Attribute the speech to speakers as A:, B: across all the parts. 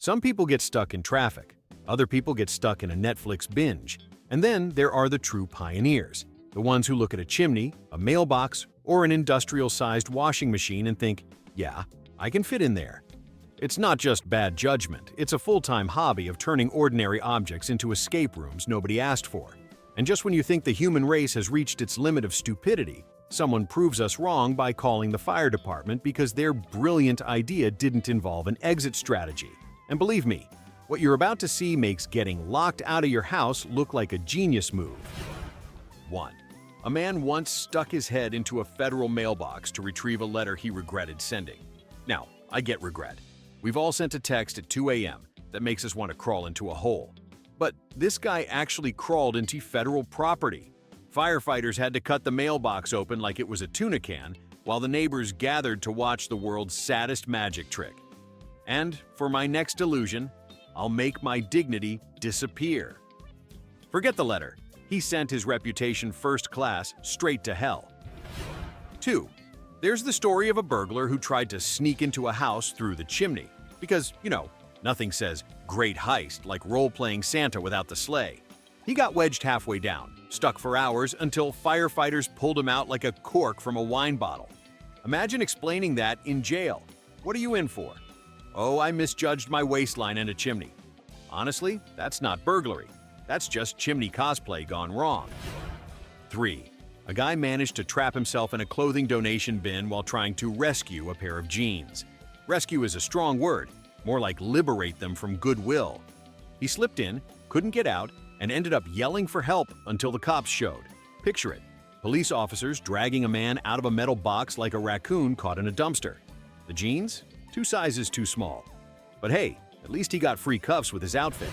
A: Some people get stuck in traffic, other people get stuck in a Netflix binge, and then there are the true pioneers, the ones who look at a chimney, a mailbox, or an industrial-sized washing machine and think, yeah, I can fit in there. It's not just bad judgment, it's a full-time hobby of turning ordinary objects into escape rooms nobody asked for. And just when you think the human race has reached its limit of stupidity, someone proves us wrong by calling the fire department because their brilliant idea didn't involve an exit strategy. And believe me, what you're about to see makes getting locked out of your house look like a genius move. 1. A man once stuck his head into a federal mailbox to retrieve a letter he regretted sending. Now, I get regret. We've all sent a text at 2 a.m. that makes us want to crawl into a hole. But this guy actually crawled into federal property. Firefighters had to cut the mailbox open like it was a tuna can, while the neighbors gathered to watch the world's saddest magic trick. And for my next illusion, I'll make my dignity disappear. Forget the letter. He sent his reputation first class straight to hell. 2. There's the story of a burglar who tried to sneak into a house through the chimney. Because, nothing says great heist like role-playing Santa without the sleigh. He got wedged halfway down, stuck for hours until firefighters pulled him out like a cork from a wine bottle. Imagine explaining that in jail. What are you in for? Oh, I misjudged my waistline and a chimney. Honestly, that's not burglary. That's just chimney cosplay gone wrong. 3. A guy managed to trap himself in a clothing donation bin while trying to rescue a pair of jeans. Rescue is a strong word, more like liberate them from goodwill. He slipped in, couldn't get out, and ended up yelling for help until the cops showed. Picture it. Police officers dragging a man out of a metal box like a raccoon caught in a dumpster. The jeans? 2 sizes too small. But hey, at least he got free cuffs with his outfit.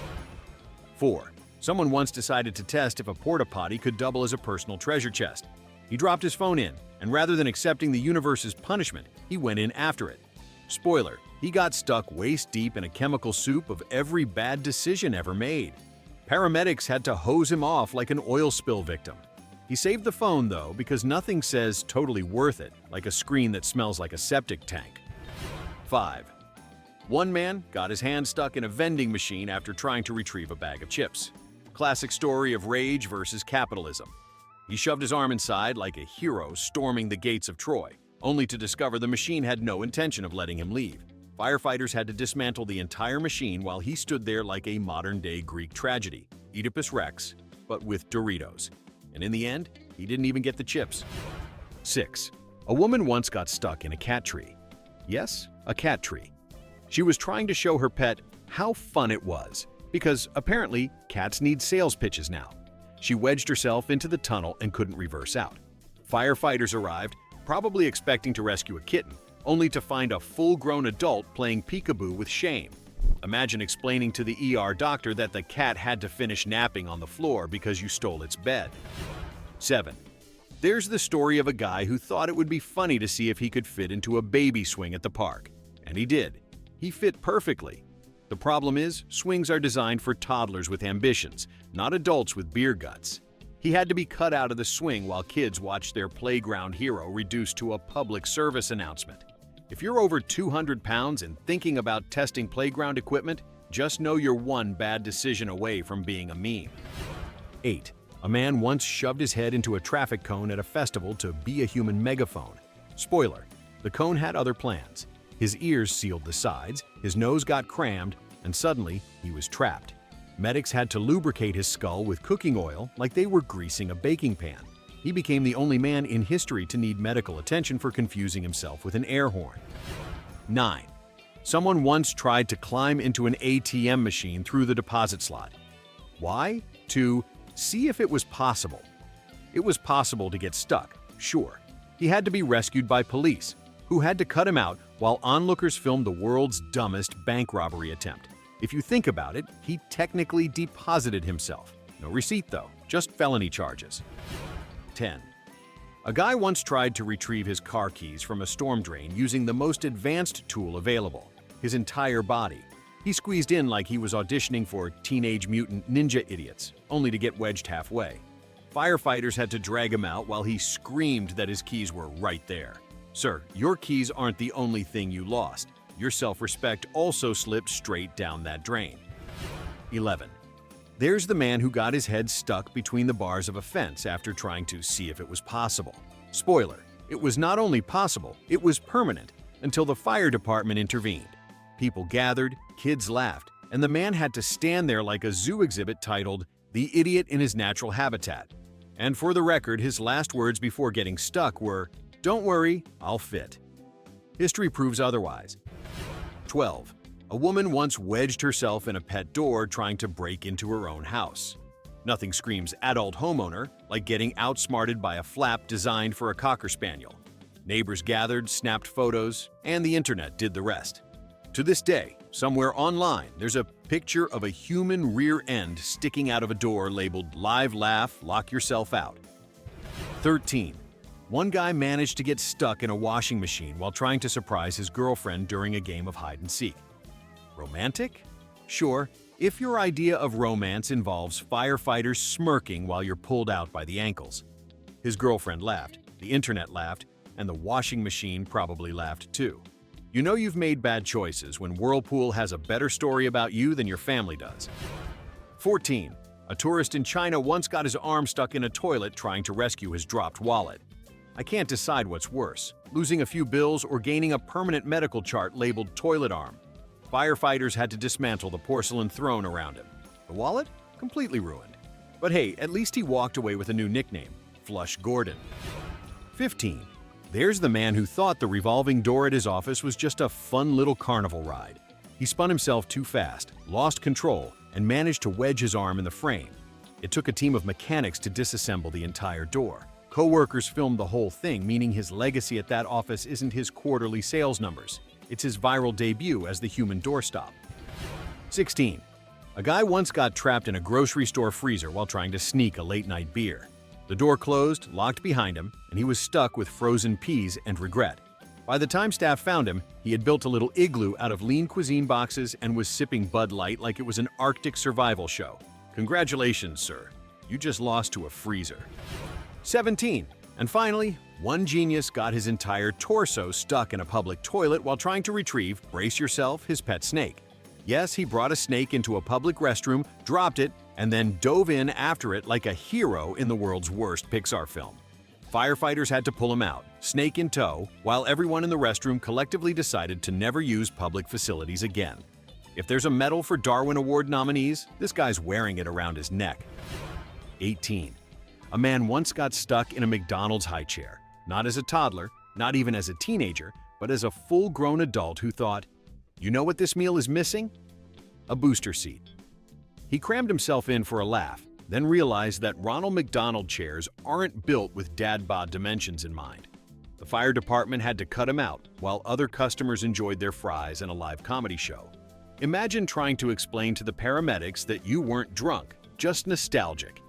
A: 4. Someone once decided to test if a porta potty could double as a personal treasure chest. He dropped his phone in, and rather than accepting the universe's punishment, he went in after it. Spoiler, he got stuck waist deep in a chemical soup of every bad decision ever made. Paramedics had to hose him off like an oil spill victim. He saved the phone, though, because nothing says totally worth it like a screen that smells like a septic tank. 5. One man got his hand stuck in a vending machine after trying to retrieve a bag of chips. Classic story of rage versus capitalism. He shoved his arm inside like a hero storming the gates of Troy, only to discover the machine had no intention of letting him leave. Firefighters had to dismantle the entire machine while he stood there like a modern-day Greek tragedy, Oedipus Rex, but with Doritos. And in the end, he didn't even get the chips. 6. A woman once got stuck in a cat tree. Yes, a cat tree. She was trying to show her pet how fun it was, because apparently cats need sales pitches now. She wedged herself into the tunnel and couldn't reverse out. Firefighters arrived, probably expecting to rescue a kitten, only to find a full-grown adult playing peekaboo with shame. Imagine explaining to the ER doctor that the cat had to finish napping on the floor because you stole its bed. 7. There's the story of a guy who thought it would be funny to see if he could fit into a baby swing at the park. And he did. He fit perfectly. The problem is, swings are designed for toddlers with ambitions, not adults with beer guts. He had to be cut out of the swing while kids watched their playground hero reduced to a public service announcement. If you're over 200 pounds and thinking about testing playground equipment, just know you're one bad decision away from being a meme. 8. A man once shoved his head into a traffic cone at a festival to be a human megaphone. Spoiler, the cone had other plans. His ears sealed the sides, his nose got crammed, and suddenly he was trapped. Medics had to lubricate his skull with cooking oil like they were greasing a baking pan. He became the only man in history to need medical attention for confusing himself with an air horn. 9. Someone once tried to climb into an ATM machine through the deposit slot. Why? To see if it was possible. It was possible to get stuck, sure. He had to be rescued by police, who had to cut him out while onlookers filmed the world's dumbest bank robbery attempt. If you think about it, he technically deposited himself. No receipt though, just felony charges. 10. A guy once tried to retrieve his car keys from a storm drain using the most advanced tool available, his entire body. He squeezed in like he was auditioning for Teenage Mutant Ninja Idiots, only to get wedged halfway. Firefighters had to drag him out while he screamed that his keys were right there. Sir, your keys aren't the only thing you lost. your self-respect also slipped straight down that drain. 11. There's the man who got his head stuck between the bars of a fence after trying to see if it was possible. Spoiler, it was not only possible, it was permanent until the fire department intervened. People gathered, kids laughed, and the man had to stand there like a zoo exhibit titled, "The Idiot in His Natural Habitat." And for the record, his last words before getting stuck were, "Don't worry, I'll fit." History proves otherwise. 12. A woman once wedged herself in a pet door trying to break into her own house. Nothing screams adult homeowner like getting outsmarted by a flap designed for a Cocker Spaniel. Neighbors gathered, snapped photos, and the internet did the rest. To this day, somewhere online, there's a picture of a human rear end sticking out of a door labeled "Live Laugh, Lock Yourself Out." 13. One guy managed to get stuck in a washing machine while trying to surprise his girlfriend during a game of hide-and-seek. Romantic? Sure, if your idea of romance involves firefighters smirking while you're pulled out by the ankles. His girlfriend laughed, the internet laughed, and the washing machine probably laughed too. You know you've made bad choices when Whirlpool has a better story about you than your family does. 14. A tourist in China once got his arm stuck in a toilet trying to rescue his dropped wallet. I can't decide what's worse, losing a few bills or gaining a permanent medical chart labeled "toilet arm." Firefighters had to dismantle the porcelain throne around him. The wallet? Completely ruined. But hey, at least he walked away with a new nickname, Flush Gordon. 15. There's the man who thought the revolving door at his office was just a fun little carnival ride. He spun himself too fast, lost control, and managed to wedge his arm in the frame. It took a team of mechanics to disassemble the entire door. Co-workers filmed the whole thing, meaning his legacy at that office isn't his quarterly sales numbers. It's his viral debut as the human doorstop. 16. A guy once got trapped in a grocery store freezer while trying to sneak a late-night beer. The door closed, locked behind him, and he was stuck with frozen peas and regret. By the time staff found him, he had built a little igloo out of lean cuisine boxes and was sipping Bud Light like it was an Arctic survival show. Congratulations, sir. You just lost to a freezer. 17. And finally, one genius got his entire torso stuck in a public toilet while trying to retrieve, brace yourself, his pet snake. Yes, he brought a snake into a public restroom, dropped it, and then dove in after it like a hero in the world's worst Pixar film. Firefighters had to pull him out, snake in tow, while everyone in the restroom collectively decided to never use public facilities again. If there's a medal for Darwin Award nominees, this guy's wearing it around his neck. 18. A man once got stuck in a McDonald's high chair, not as a toddler, not even as a teenager, but as a full-grown adult who thought, "You know what this meal is missing? A booster seat." He crammed himself in for a laugh, then realized that Ronald McDonald chairs aren't built with dad bod dimensions in mind. The fire department had to cut him out while other customers enjoyed their fries and a live comedy show. Imagine trying to explain to the paramedics that you weren't drunk, just nostalgic.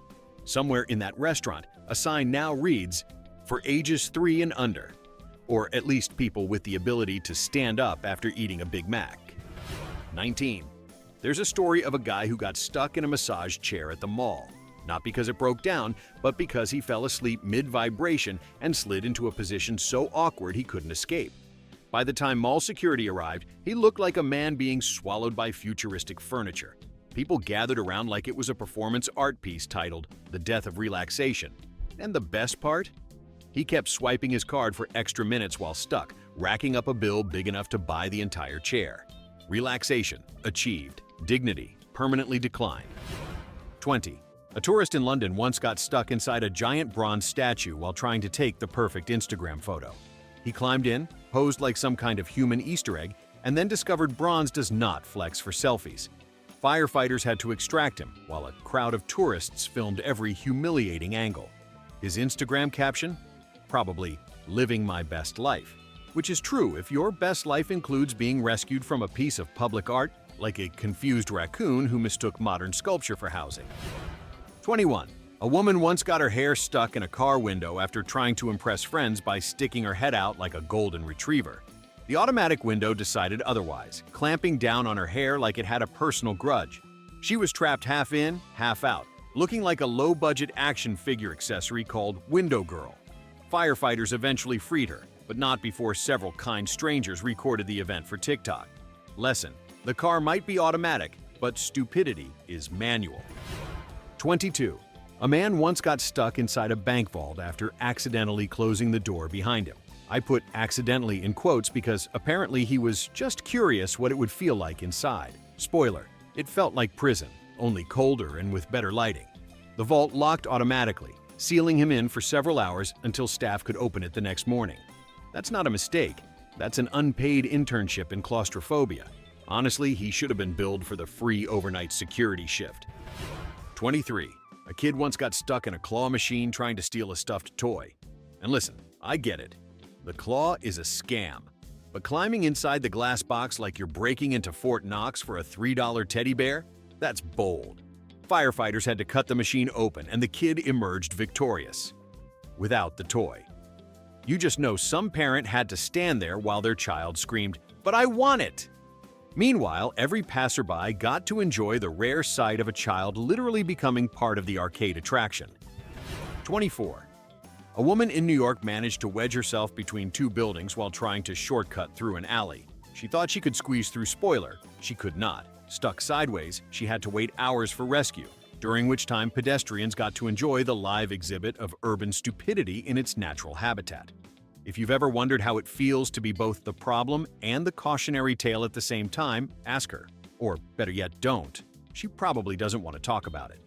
A: Somewhere in that restaurant, a sign now reads, "For ages 3 and under," or at least people with the ability to stand up after eating a Big Mac. 19. There's a story of a guy who got stuck in a massage chair at the mall, not because it broke down, but because he fell asleep mid-vibration and slid into a position so awkward he couldn't escape. By the time mall security arrived, he looked like a man being swallowed by futuristic furniture. People gathered around like it was a performance art piece titled "The Death of Relaxation." And the best part? He kept swiping his card for extra minutes while stuck, racking up a bill big enough to buy the entire chair. Relaxation, achieved. Dignity, permanently declined. 20. A tourist in London once got stuck inside a giant bronze statue while trying to take the perfect Instagram photo. He climbed in, posed like some kind of human Easter egg, and then discovered bronze does not flex for selfies. Firefighters had to extract him, while a crowd of tourists filmed every humiliating angle. His Instagram caption? Probably, "Living my best life." Which is true if your best life includes being rescued from a piece of public art, like a confused raccoon who mistook modern sculpture for housing. 21. A woman once got her hair stuck in a car window after trying to impress friends by sticking her head out like a golden retriever. The automatic window decided otherwise, clamping down on her hair like it had a personal grudge. She was trapped half in, half out, looking like a low-budget action figure accessory called Window Girl. Firefighters eventually freed her, but not before several kind strangers recorded the event for TikTok. Lesson: the car might be automatic, but stupidity is manual. 22. A man once got stuck inside a bank vault after accidentally closing the door behind him. I put accidentally in quotes because apparently he was just curious what it would feel like inside. Spoiler: it felt like prison, only colder and with better lighting. The vault locked automatically, sealing him in for several hours until staff could open it the next morning. That's not a mistake. That's an unpaid internship in claustrophobia. Honestly, he should have been billed for the free overnight security shift. 23. A kid once got stuck in a claw machine trying to steal a stuffed toy. And listen, I get it. The claw is a scam. But climbing inside the glass box like you're breaking into Fort Knox for a $3 teddy bear? That's bold. Firefighters had to cut the machine open and the kid emerged victorious. Without the toy. You just know some parent had to stand there while their child screamed, "But I want it!" Meanwhile, every passerby got to enjoy the rare sight of a child literally becoming part of the arcade attraction. 24. A woman in New York managed to wedge herself between two buildings while trying to shortcut through an alley. She thought she could squeeze through. Spoiler: she could not. Stuck sideways, she had to wait hours for rescue, during which time pedestrians got to enjoy the live exhibit of urban stupidity in its natural habitat. If you've ever wondered how it feels to be both the problem and the cautionary tale at the same time, ask her. Or better yet, don't. She probably doesn't want to talk about it.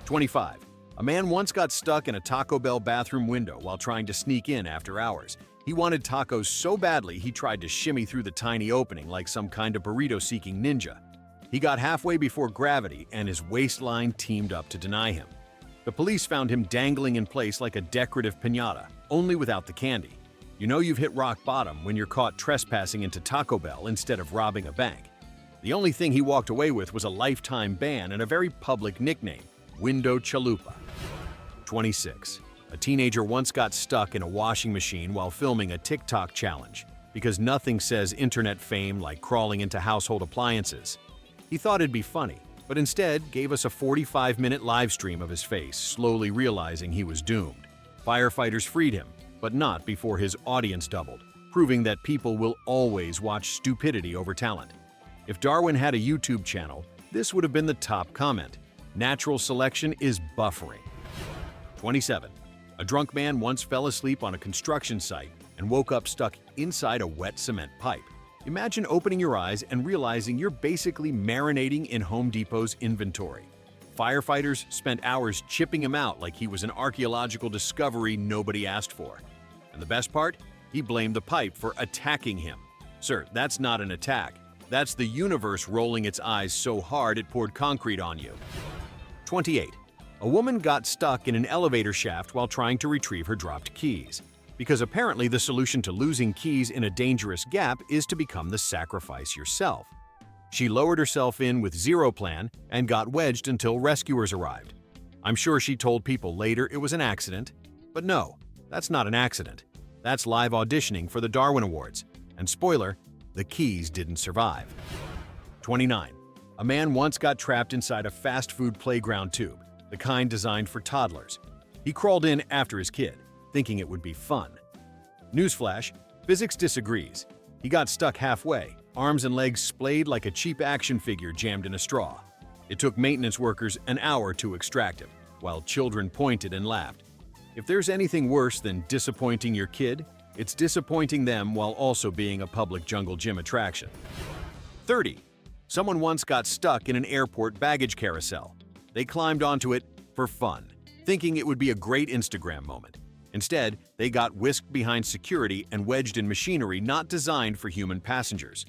A: 25. A man once got stuck in a Taco Bell bathroom window while trying to sneak in after hours. He wanted tacos so badly he tried to shimmy through the tiny opening like some kind of burrito-seeking ninja. He got halfway before gravity and his waistline teamed up to deny him. The police found him dangling in place like a decorative piñata, only without the candy. You know you've hit rock bottom when you're caught trespassing into Taco Bell instead of robbing a bank. The only thing he walked away with was a lifetime ban and a very public nickname, Window Chalupa. 26. A teenager once got stuck in a washing machine while filming a TikTok challenge because nothing says internet fame like crawling into household appliances. He thought it'd be funny, but instead gave us a 45-minute live stream of his face, slowly realizing he was doomed. Firefighters freed him, but not before his audience doubled, proving that people will always watch stupidity over talent. If Darwin had a YouTube channel, this would have been the top comment. Natural selection is buffering. 27. A drunk man once fell asleep on a construction site and woke up stuck inside a wet cement pipe. Imagine opening your eyes and realizing you're basically marinating in Home Depot's inventory. Firefighters spent hours chipping him out like he was an archaeological discovery nobody asked for. And the best part? He blamed the pipe for attacking him. Sir, that's not an attack. That's the universe rolling its eyes so hard it poured concrete on you. 28. A woman got stuck in an elevator shaft while trying to retrieve her dropped keys. Because apparently the solution to losing keys in a dangerous gap is to become the sacrifice yourself. She lowered herself in with zero plan and got wedged until rescuers arrived. I'm sure she told people later it was an accident, but no, that's not an accident. That's live auditioning for the Darwin Awards. And spoiler, the keys didn't survive. 29. A man once got trapped inside a fast food playground tube, the kind designed for toddlers. He crawled in after his kid, thinking it would be fun. Newsflash, physics disagrees. He got stuck halfway, arms and legs splayed like a cheap action figure jammed in a straw. It took maintenance workers an hour to extract him, while children pointed and laughed. If there's anything worse than disappointing your kid, it's disappointing them while also being a public jungle gym attraction. 30. Someone once got stuck in an airport baggage carousel. They climbed onto it for fun, thinking it would be a great Instagram moment. Instead, they got whisked behind security and wedged in machinery not designed for human passengers.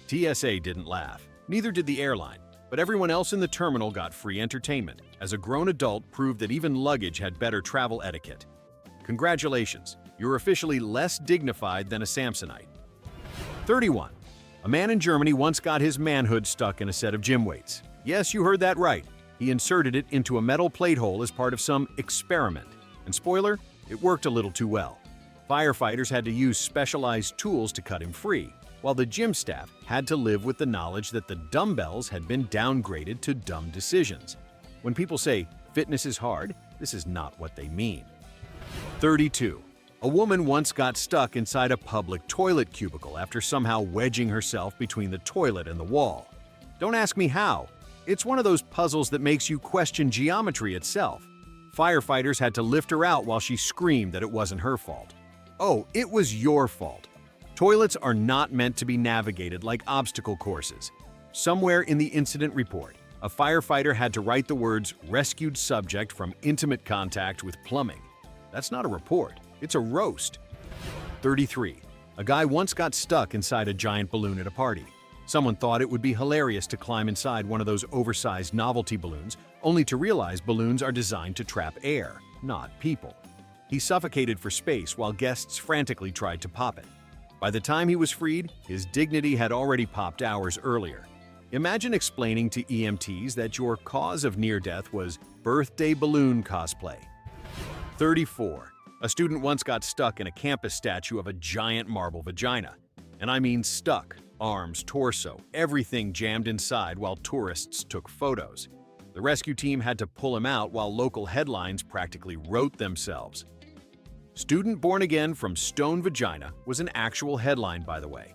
A: TSA didn't laugh, neither did the airline, but everyone else in the terminal got free entertainment, as a grown adult proved that even luggage had better travel etiquette. Congratulations, you're officially less dignified than a Samsonite. 31. A man in Germany once got his manhood stuck in a set of gym weights. Yes, you heard that right. He inserted it into a metal plate hole as part of some experiment. And spoiler, it worked a little too well. Firefighters had to use specialized tools to cut him free, while the gym staff had to live with the knowledge that the dumbbells had been downgraded to dumb decisions. When people say fitness is hard, this is not what they mean. 32. A woman once got stuck inside a public toilet cubicle after somehow wedging herself between the toilet and the wall. Don't ask me how. It's one of those puzzles that makes you question geometry itself. Firefighters had to lift her out while she screamed that it wasn't her fault. Oh, it was your fault. Toilets are not meant to be navigated like obstacle courses. Somewhere in the incident report, a firefighter had to write the words "rescued subject from intimate contact with plumbing." That's not a report, it's a roast. 33. A guy once got stuck inside a giant balloon at a party. Someone thought it would be hilarious to climb inside one of those oversized novelty balloons, only to realize balloons are designed to trap air, not people. He suffocated for space while guests frantically tried to pop it. By the time he was freed, his dignity had already popped hours earlier. Imagine explaining to EMTs that your cause of near-death was birthday balloon cosplay. 34. A student once got stuck in a campus statue of a giant marble vagina. And I mean stuck, arms, torso, everything jammed inside while tourists took photos. The rescue team had to pull him out while local headlines practically wrote themselves. Student born again from stone vagina was an actual headline, by the way.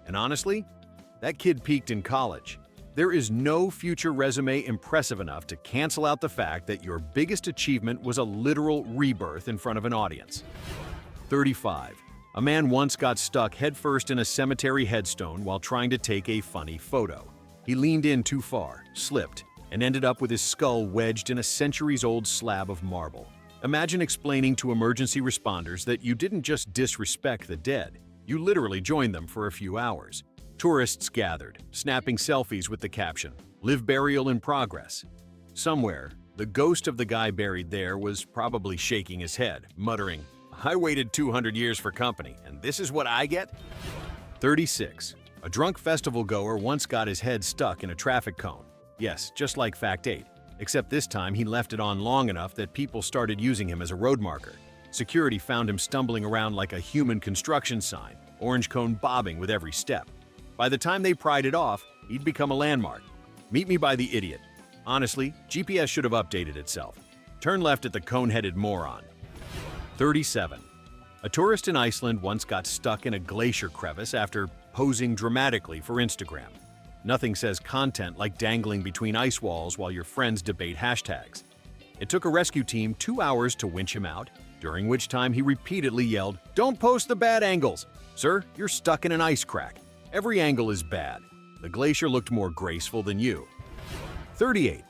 A: And honestly, that kid peaked in college. There is no future resume impressive enough to cancel out the fact that your biggest achievement was a literal rebirth in front of an audience. 35. A man once got stuck headfirst in a cemetery headstone while trying to take a funny photo. He leaned in too far, slipped, and ended up with his skull wedged in a centuries-old slab of marble. Imagine explaining to emergency responders that you didn't just disrespect the dead, you literally joined them for a few hours. Tourists gathered, snapping selfies with the caption, "Live burial in progress." Somewhere, the ghost of the guy buried there was probably shaking his head, muttering, "I waited 200 years for company, and this is what I get?" 36. A drunk festival goer once got his head stuck in a traffic cone. Yes, just like Fact 8, except this time he left it on long enough that people started using him as a road marker. Security found him stumbling around like a human construction sign, orange cone bobbing with every step. By the time they pried it off, he'd become a landmark. Meet me by the idiot. Honestly, GPS should have updated itself. Turn left at the cone-headed moron. 37. A tourist in Iceland once got stuck in a glacier crevice after posing dramatically for Instagram. Nothing says content like dangling between ice walls while your friends debate hashtags. It took a rescue team 2 hours to winch him out, during which time he repeatedly yelled, "Don't post the bad angles! Sir, you're stuck in an ice crack. Every angle is bad. The glacier looked more graceful than you." 38.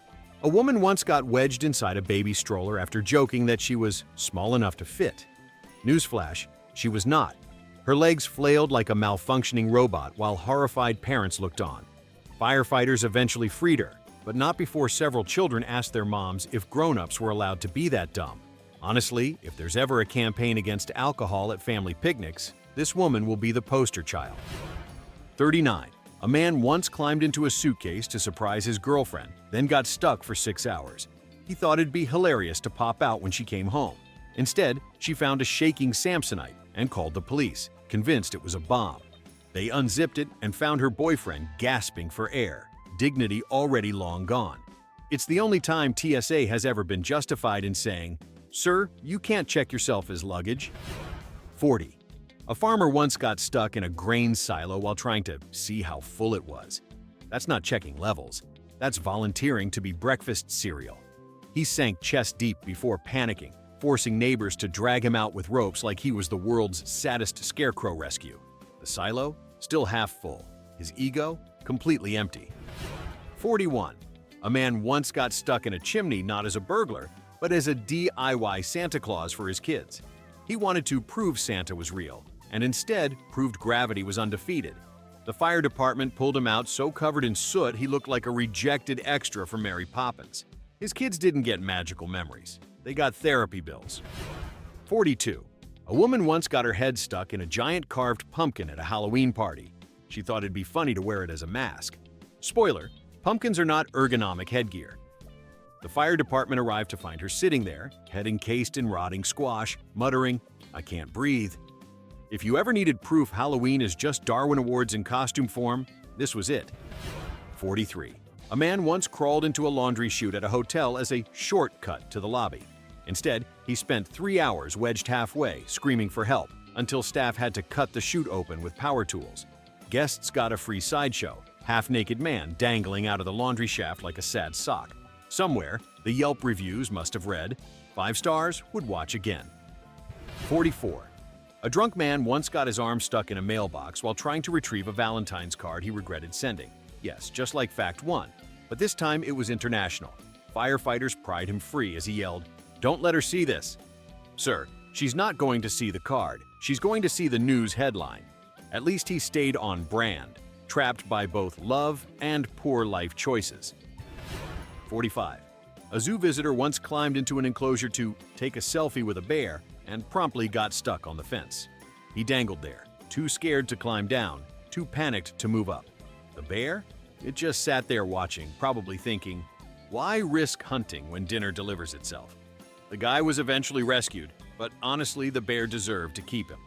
A: A woman once got wedged inside a baby stroller after joking that she was small enough to fit. Newsflash, she was not. Her legs flailed like a malfunctioning robot while horrified parents looked on. Firefighters eventually freed her, but not before several children asked their moms if grown-ups were allowed to be that dumb. Honestly, if there's ever a campaign against alcohol at family picnics, this woman will be the poster child. 39. A man once climbed into a suitcase to surprise his girlfriend, then got stuck for 6 hours. He thought it'd be hilarious to pop out when she came home. Instead, she found a shaking Samsonite and called the police, convinced it was a bomb. They unzipped it and found her boyfriend gasping for air, dignity already long gone. It's the only time TSA has ever been justified in saying, "Sir, you can't check yourself as luggage." 40. A farmer once got stuck in a grain silo while trying to see how full it was. That's not checking levels. That's volunteering to be breakfast cereal. He sank chest deep before panicking, forcing neighbors to drag him out with ropes like he was the world's saddest scarecrow rescue. The silo? Still half full. His ego? Completely empty. 41. A man once got stuck in a chimney not as a burglar, but as a DIY Santa Claus for his kids. He wanted to prove Santa was real, and instead proved gravity was undefeated. The fire department pulled him out so covered in soot he looked like a rejected extra from Mary Poppins. His kids didn't get magical memories. They got therapy bills. 42. A woman once got her head stuck in a giant carved pumpkin at a Halloween party. She thought it'd be funny to wear it as a mask. Spoiler, pumpkins are not ergonomic headgear. The fire department arrived to find her sitting there, head encased in rotting squash, muttering, "I can't breathe." If you ever needed proof Halloween is just Darwin Awards in costume form, this was it. 43. A man once crawled into a laundry chute at a hotel as a shortcut to the lobby. Instead, he spent 3 hours wedged halfway, screaming for help, until staff had to cut the chute open with power tools. Guests got a free sideshow, half-naked man dangling out of the laundry shaft like a sad sock. Somewhere, the Yelp reviews must have read, 5 stars, would watch again. 44. A drunk man once got his arm stuck in a mailbox while trying to retrieve a Valentine's card he regretted sending. Yes, just like Fact 1, but this time it was international. Firefighters pried him free as he yelled, "Don't let her see this." "Sir, she's not going to see the card. She's going to see the news headline." At least he stayed on brand, trapped by both love and poor life choices. 45. A zoo visitor once climbed into an enclosure to take a selfie with a bear and promptly got stuck on the fence. He dangled there, too scared to climb down, too panicked to move up. The bear? It just sat there watching, probably thinking, why risk hunting when dinner delivers itself? The guy was eventually rescued, but honestly, the bear deserved to keep him.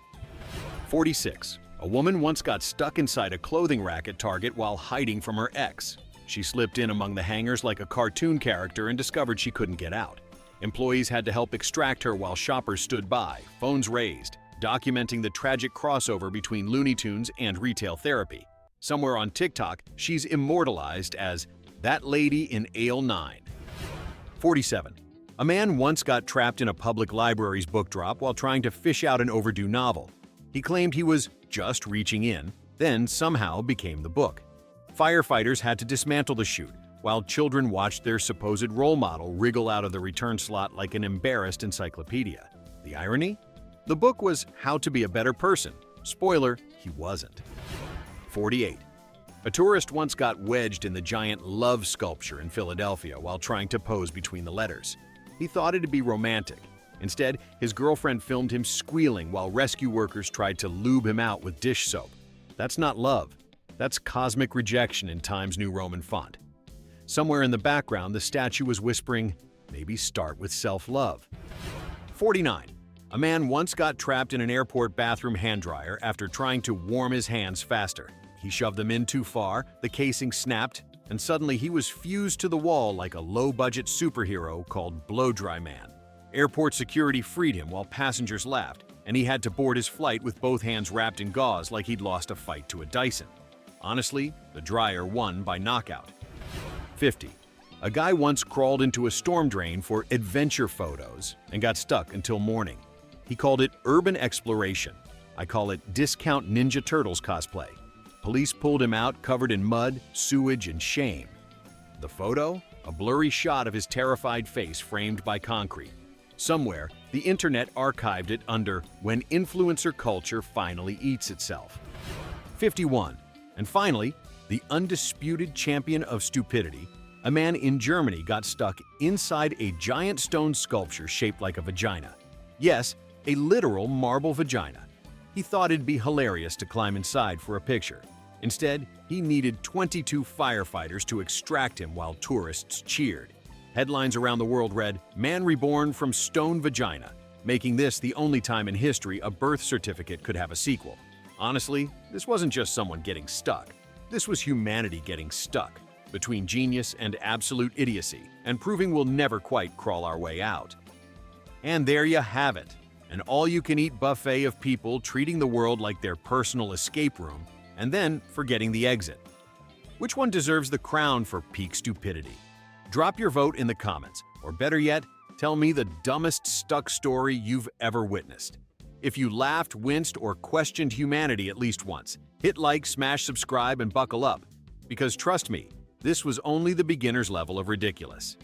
A: 46. A woman once got stuck inside a clothing rack at Target while hiding from her ex. She slipped in among the hangers like a cartoon character and discovered she couldn't get out. Employees had to help extract her while shoppers stood by, phones raised, documenting the tragic crossover between Looney Tunes and retail therapy. Somewhere on TikTok, she's immortalized as "that lady in aisle 9." 47. A man once got trapped in a public library's book drop while trying to fish out an overdue novel. He claimed he was just reaching in, then somehow became the book. Firefighters had to dismantle the chute, while children watched their supposed role model wriggle out of the return slot like an embarrassed encyclopedia. The irony? The book was How to Be a Better Person. Spoiler, he wasn't. 48. A tourist once got wedged in the giant love sculpture in Philadelphia while trying to pose between the letters. He thought it'd be romantic. Instead, his girlfriend filmed him squealing while rescue workers tried to lube him out with dish soap. That's not love. That's cosmic rejection in Times New Roman font. Somewhere in the background, the statue was whispering, maybe start with self-love. 49. A man once got trapped in an airport bathroom hand dryer after trying to warm his hands faster. He shoved them in too far, the casing snapped, and suddenly he was fused to the wall like a low-budget superhero called Blow-Dry Man. Airport security freed him while passengers laughed, and he had to board his flight with both hands wrapped in gauze like he'd lost a fight to a Dyson. Honestly, the dryer won by knockout. 50. A guy once crawled into a storm drain for adventure photos and got stuck until morning. He called it urban exploration. I call it discount Ninja Turtles cosplay. Police pulled him out covered in mud, sewage, and shame. The photo? A blurry shot of his terrified face framed by concrete. Somewhere, the internet archived it under "When influencer culture finally eats itself." 51. And finally, the undisputed champion of stupidity, a man in Germany got stuck inside a giant stone sculpture shaped like a vagina. Yes, a literal marble vagina. He thought it'd be hilarious to climb inside for a picture. Instead, he needed 22 firefighters to extract him while tourists cheered. Headlines around the world read, "Man reborn from stone vagina," making this the only time in history a birth certificate could have a sequel. Honestly, this wasn't just someone getting stuck. This was humanity getting stuck between genius and absolute idiocy and proving we'll never quite crawl our way out. And there you have it, an all-you-can-eat buffet of people treating the world like their personal escape room and then forgetting the exit. Which one deserves the crown for peak stupidity? Drop your vote in the comments, or better yet, tell me the dumbest stuck story you've ever witnessed. If you laughed, winced, or questioned humanity at least once, hit like, smash subscribe, and buckle up. Because trust me, this was only the beginner's level of ridiculous.